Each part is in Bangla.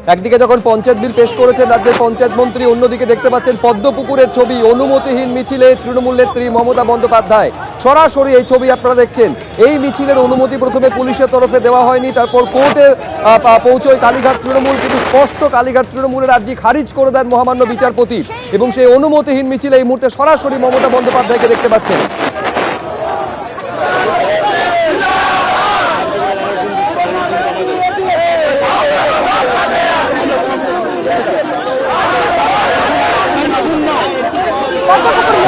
একদিকে যখন পঞ্চায়েত বিল পেশ করেছেন রাজ্যের পঞ্চায়েত মন্ত্রী, অন্যদিকে দেখতে পাচ্ছেন পদ্মপুকুরের ছবি, অনুমতিহীন মিছিলে তৃণমূল নেত্রী মমতা বন্দ্যোপাধ্যায়। সরাসরি এই ছবি আপনারা দেখছেন। এই মিছিলের অনুমতি প্রথমে পুলিশের তরফে দেওয়া হয়নি, তারপর কোর্টে পৌঁছয় কালীঘাট তৃণমূল, কিন্তু স্পষ্ট কালীঘাট তৃণমূলের আর্জি খারিজ করে দেন মহামান্য বিচারপতি এবং সেই অনুমতিহীন মিছিলে এই মুহূর্তে সরাসরি মমতা বন্দ্যোপাধ্যায়কে দেখতে পাচ্ছেন।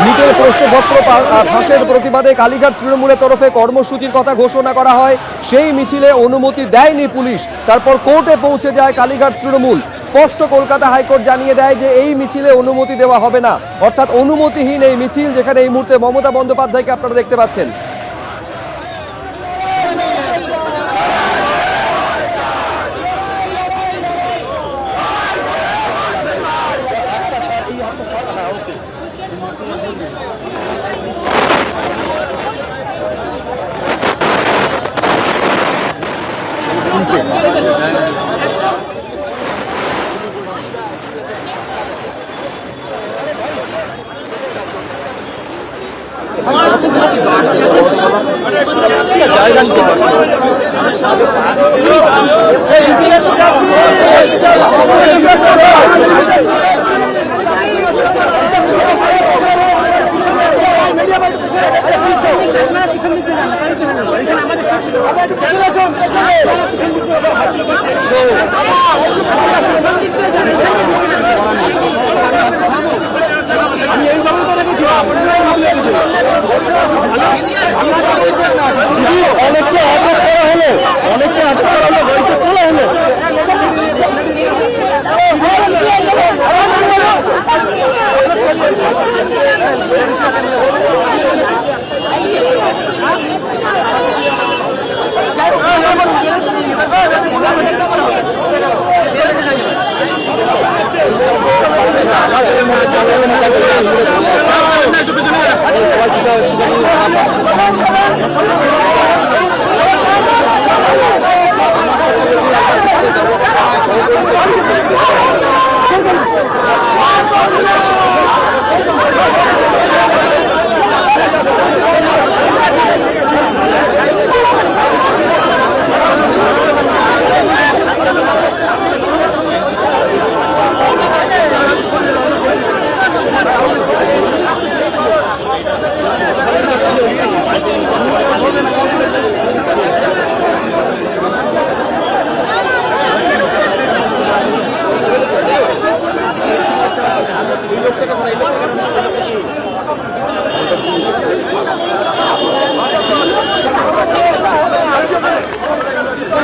নিটের প্রশ্নপত্র ফাঁসের প্রতিবাদে কালীঘাট তৃণমূলের তরফে কর্মসূচির কথা ঘোষণা করা হয়। সেই মিছিলে অনুমতি দেয়নি পুলিশ, তারপর কোর্টে পৌঁছে যায় কালীঘাট তৃণমূল। স্পষ্ট কলকাতা হাইকোর্ট জানিয়ে দেয় যে এই মিছিলে অনুমতি দেওয়া হবে না, অর্থাৎ অনুমতিহীন এই মিছিল, যেখানে এই মুহূর্তে মমতা বন্দ্যোপাধ্যায়কে আপনারা দেখতে পাচ্ছেন।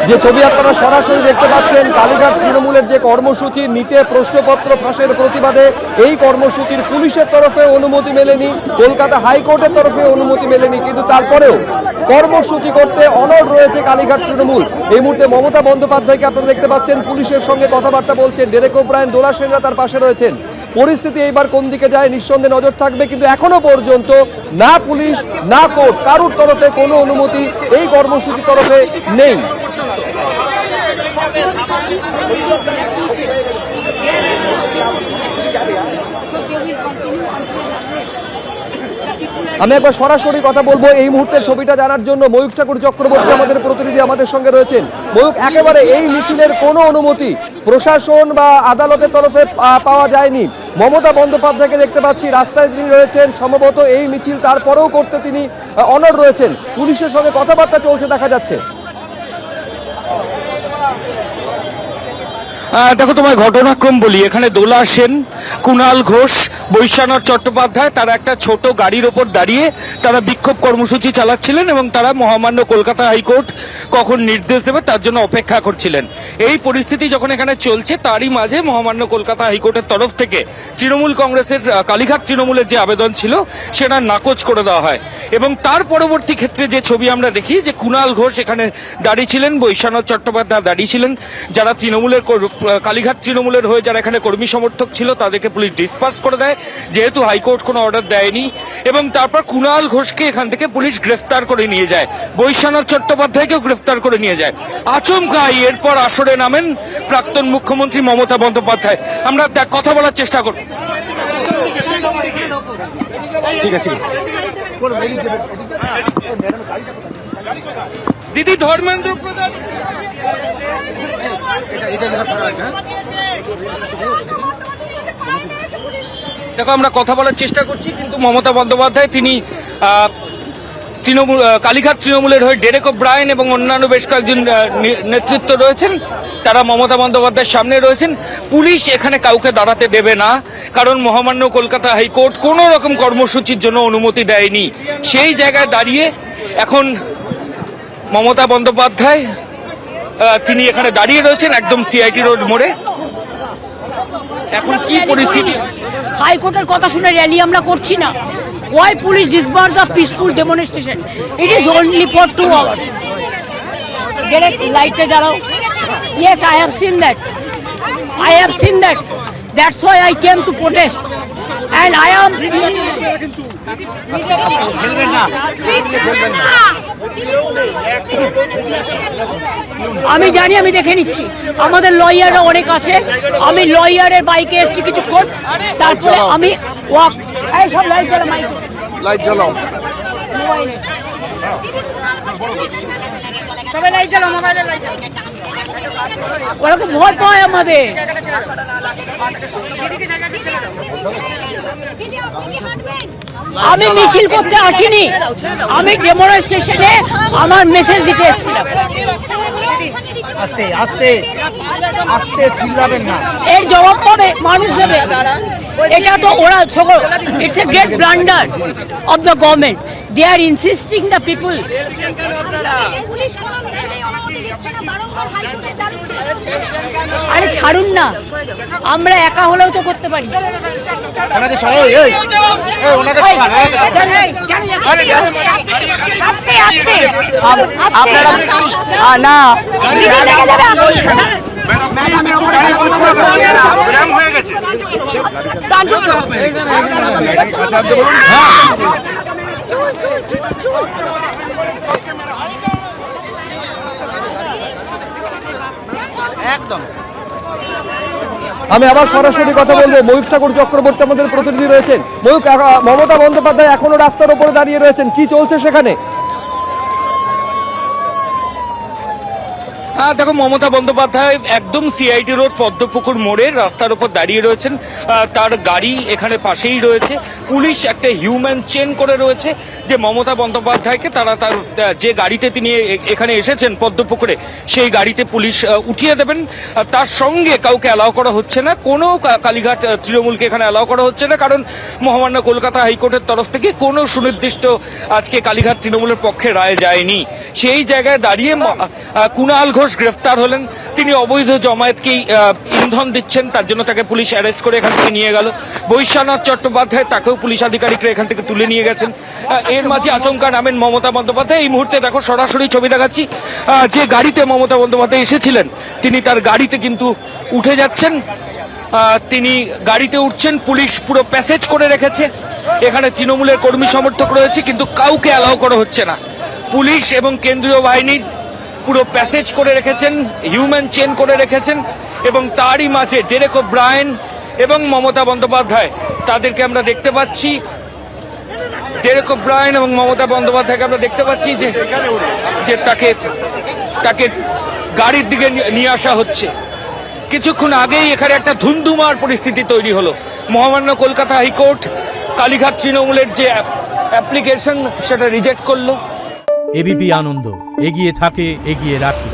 যে ছবি আপনারা সরাসরি দেখতে পাচ্ছেন, কালীঘাট তৃণমূলের যে কর্মসূচি, নিটে প্রশ্নপত্র ফাঁসের প্রতিবাদে, এই কর্মসূচির পুলিশের তরফে অনুমতি মেলেনি, কলকাতা হাইকোর্টের তরফে অনুমতি মেলেনি, কিন্তু তারপরেও কর্মসূচি করতে অনড় রয়েছে কালীঘাট তৃণমূল। এই মুহূর্তে মমতা বন্দ্যোপাধ্যায়কে আপনারা দেখতে পাচ্ছেন পুলিশের সঙ্গে কথাবার্তা বলছেন, ডেরেক ওব্রায়েন, দোলা সেনরা তার পাশে রয়েছেন। পরিস্থিতি এইবার কোন দিকে যায় নিঃসন্দেহে নজর থাকবে, কিন্তু এখনো পর্যন্ত না পুলিশ না কোর্ট কারুর তরফে কোনো অনুমতি এই কর্মসূচির তরফে নেই। আমি একবার সরাসরি কথা বলবো এই মুহূর্তের ছবিটা জানার জন্য। ময়ূক ঠাকুর চক্রবর্তী আমাদের প্রতিনিধি আমাদের সঙ্গে রয়েছেন। ময়ূক, একেবারে এই মিছিলের কোনো অনুমতি প্রশাসন বা আদালতের তরফে পাওয়া যায়নি। মমতা বন্দ্যোপাধ্যায়কে দেখতে পাচ্ছি রাস্তায় তিনি রয়েছেন, সম্ভবত এই মিছিল তারপরেও করতে তিনি অনড় রয়েছেন। পুলিশের সঙ্গে কথাবার্তা চলছে দেখা যাচ্ছে। দেখো তোমায় ঘটনাক্রম বলি, এখানে দোলা সেন, কুণাল ঘোষ, বৈশ্বনাথ চট্টোপাধ্যায় তারা একটা ছোট গাড়ির ওপর দাঁড়িয়ে তারা বিক্ষোভ কর্মসূচি চালাচ্ছিলেন এবং তারা মহামান্য কলকাতা হাইকোর্ট কখন নির্দেশ দেবে তার জন্য অপেক্ষা করছিলেন। এই পরিস্থিতি যখন এখানে চলছে তারই মাঝে মহামান্য কলকাতা হাইকোর্টের তরফ থেকে তৃণমূল কংগ্রেসের কালীঘাট তৃণমূলের যে আবেদন ছিল সেটা নাকচ করে দেওয়া হয় এবং তার পরবর্তী ক্ষেত্রে যে ছবি আমরা দেখি যে কুণাল ঘোষ এখানে দাঁড়িয়ে ছিলেন, বৈশ্বনাথ চট্টোপাধ্যায় দাঁড়িয়ে ছিলেন, যারা তৃণমূলের কালীঘাট তৃণমূলের হয়ে যারা এখানে কর্মী সমর্থক ছিল তাদেরকে পুলিশ ডিসপাস করে দেয় যেহেতু হাইকোর্ট কোনো অর্ডার দেয়নি, এবং তারপর কুণাল ঘোষকে এখান থেকে পুলিশ গ্রেফতার করে নিয়ে যায়, বৈশ্বনাথ চট্টোপাধ্যায়কেও গ্রেফতার গ্রেফতার করে নিয়ে যায়। আচমকাই এরপর আসরে নামেন প্রাক্তন মুখ্যমন্ত্রী মমতা বন্দ্যোপাধ্যায়। আমরা কথা বলার চেষ্টা করব। ঠিক আছে দিদি ধর্মেন্দ্র প্রধান দেখো, আমরা কথা বলার চেষ্টা করছি, কিন্তু মমতা বন্দ্যোপাধ্যায় তিনি তৃণমূল কালীঘাট তৃণমূলের হয়ে ডেরেক ওব্রায়েন এবং অন্যান্য বেশ কয়েকজন নেতৃত্ব রয়েছেন, তারা মমতা বন্দ্যোপাধ্যায়ের সামনে রয়েছেন। পুলিশ এখানে কাউকে দাঁড়াতে দেবে না, কারণ মহামান্য কলকাতা হাইকোর্ট কোনো রকম কর্মসূচির জন্য অনুমতি দেয়নি। সেই জায়গায় দাঁড়িয়ে এখন মমতা বন্দ্যোপাধ্যায় তিনি এখানে দাঁড়িয়ে রয়েছেন একদম সিআইটি রোড মোড়ে। এখন কি পরিস্থিতি? হাইকোর্টের কথা শুনে র্যালি আমরা করছি না। Why police disperse a peaceful demonstration? It is only for 2 hours. Direct light e jalao. Yes, I have seen that. I have seen that. That's why I came to protest. And I am. আমি জানি, আমি দেখে নিচ্ছি, আমাদের লয়াররা অনেক আছে। আমি লয়ারের বাইকে এসেছি কিছুক্ষণ, তারপরে আমি ওয়াক। এই সব লাইট জ্বালা, মাইকে লাইট জ্বালাও। সবাই লাইট জ্বালাও, মোবাইলে লাইট জ্বালাও। ওরা তো ভয় পায় আমাদের। আমি মিছিল করতে আসিনি, আমি ডেমনস্ট্রেশনে আমার মেসেজ দিতে এসেছিলাম। আস্তে আস্তে আস্তে চিল্লাবেন না, এর জবাব পাবে মানুষ দেবে। এটা তো ওরা it's a great blunder of the government. They are insisting the people. আরে ছাড়ুন না, আমরা একা হলেও তো করতে পারি। ওনাকে সরাও, এই ওনাকে সরাও। আস্তে আস্তে আপনারা না একদম। আমি আবার সরাসরি কথা বলবো। ময়ূক ঠাকুর চক্রবর্তী আমাদের প্রতিনিধি রয়েছেন। ময়ূক, মমতা বন্দ্যোপাধ্যায় এখনো রাস্তার উপরে দাঁড়িয়ে রয়েছেন, কি চলছে সেখানে? হ্যাঁ দেখো, মমতা বন্দ্যোপাধ্যায় একদম সিআইটি রোড পদ্মপুকুর মোড়ে রাস্তার উপর দাঁড়িয়ে রয়েছেন। তার গাড়ি এখানে পাশেই রয়েছে। পুলিশ একটা হিউম্যান চেন করে রয়েছে যে মমতা বন্দ্যোপাধ্যায়কে তারা তার যে গাড়িতে তিনি এখানে এসেছেন পদ্মপুকুরে, সেই গাড়িতে পুলিশ উঠিয়ে দেবেন। তার সঙ্গে কাউকে অ্যালাউ করা হচ্ছে না, কোনো কালীঘাট তৃণমূলকে এখানে অ্যালাউ করা হচ্ছে না, কারণ মহামান্য কলকাতা হাইকোর্টের তরফ থেকে কোনো সুনির্দিষ্ট আজকে কালীঘাট তৃণমূলের পক্ষে রায় যায়নি। সেই জায়গায় দাঁড়িয়ে কুণাল ঘোষ গ্রেফতার হলেন। তিনি অবৈধ জমায়েতকেই ইন্ধন দিচ্ছেন, তার জন্য তাকে পুলিশ অ্যারেস্ট করে এখান থেকে নিয়ে গেল। বৈশ্বনাথ চট্টোপাধ্যায়, তাকেও পুলিশ আধিকারিকরা এখান থেকে তুলে নিয়ে গেছেন। এর মাঝে আচমকা নামেন মমতা বন্দ্যোপাধ্যায়। এই মুহূর্তে দেখো সরাসরি ছবি দেখাচ্ছি, যে গাড়িতে মমতা বন্দ্যোপাধ্যায় এসেছিলেন তিনি তার গাড়িতে কিন্তু উঠে যাচ্ছেন। তিনি গাড়িতে উঠছেন, পুলিশ পুরো প্যাসেজ করে রেখেছে। এখানে তৃণমূলের কর্মী সমর্থক রয়েছে, কিন্তু কাউকে অ্যালাউ করা হচ্ছে না। পুলিশ এবং কেন্দ্রীয় বাহিনীর পুরো প্যাসেজ করে রেখেছেন, হিউম্যান চেন করে রেখেছেন, এবং তারই মাঝে ডেরেক ওব্রায়েন এবং মমতা বন্দ্যোপাধ্যায়, তাদেরকে আমরা দেখতে পাচ্ছি। ডেরেক ওব্রায়েন এবং মমতা বন্দ্যোপাধ্যায়কে আমরা দেখতে পাচ্ছি যে তাকে গাড়ির দিকে নিয়ে আসা হচ্ছে। কিছুক্ষণ আগেই এখানে একটা ধুন্ধুমার পরিস্থিতি তৈরি হলো। মহামান্য কলকাতা হাইকোর্ট কালীঘাট তৃণমূলের যে অ্যাপ্লিকেশন সেটা রিজেক্ট করলো। এবিপি আনন্দ, এগিয়ে থাকে, এগিয়ে রাখে।